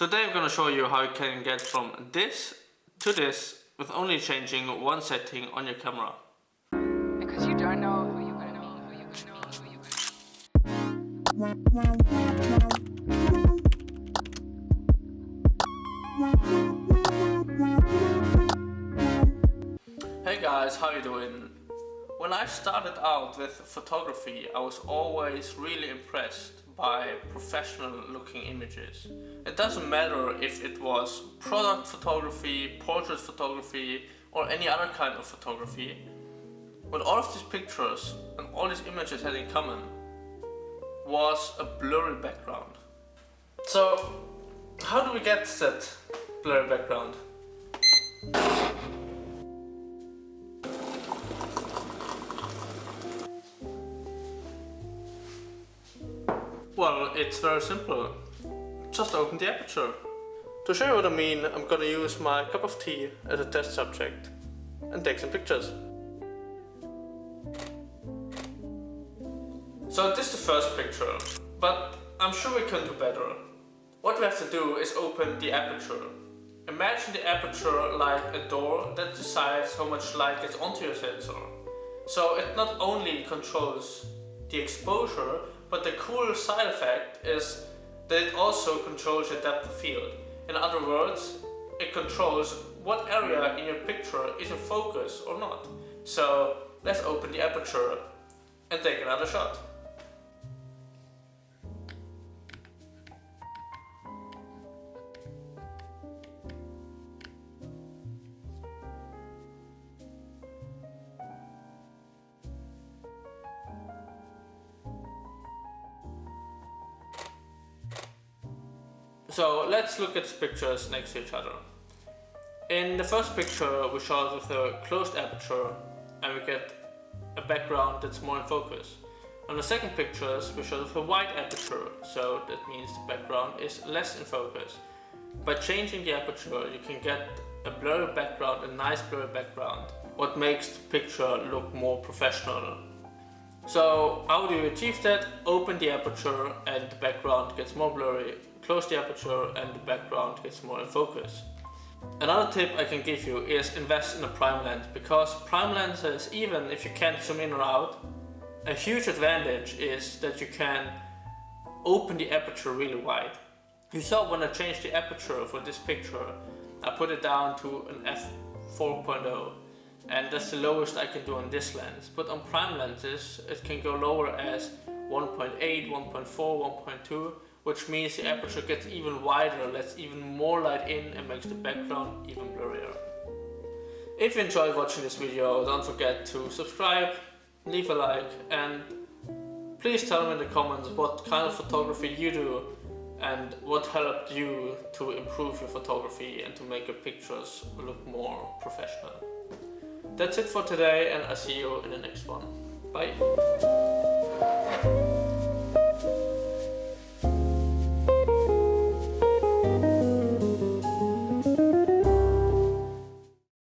Today I'm going to show you how you can get from this to this with only changing one setting on your camera. Because you don't know who you're gonna meet. Hey guys, how you doing? When I started out with photography, I was always really impressed by professional looking images. It doesn't matter if it was product photography, portrait photography, or any other kind of photography. What all of these pictures and all these images had in common was a blurry background. So, how do we get that blurry background? Well, it's very simple. Just open the aperture. To show you what I mean, I'm gonna use my cup of tea as a test subject and take some pictures. So this is the first picture, but I'm sure we can do better. What we have to do is open the aperture. Imagine the aperture like a door that decides how much light gets onto your sensor. So it not only controls the exposure, but the cool side effect is that it also controls your depth of field. In other words, it controls what area in your picture is in focus or not. So let's open the aperture and take another shot. So let's look at the pictures next to each other. In the first picture we shot with a closed aperture and we get a background that's more in focus. On the second pictures we shot with a wide aperture, so that means the background is less in focus. By changing the aperture you can get a blurry background, a nice blurry background, what makes the picture look more professional. So how do you achieve that? Open the aperture and the background gets more blurry. Close the aperture and the background gets more in focus. Another tip I can give you is invest in a prime lens, because prime lenses, even if you can't zoom in or out, a huge advantage is that you can open the aperture really wide. You saw when I changed the aperture for this picture, I put it down to an f4.0, and that's the lowest I can do on this lens. But on prime lenses it can go lower as 1.8, 1.4, 1.2, which means the aperture gets even wider, lets even more light in and makes the background even blurrier. If you enjoyed watching this video, don't forget to subscribe, leave a like, and please tell me in the comments what kind of photography you do and what helped you to improve your photography and to make your pictures look more professional. That's it for today, and I'll see you in the next one. Bye!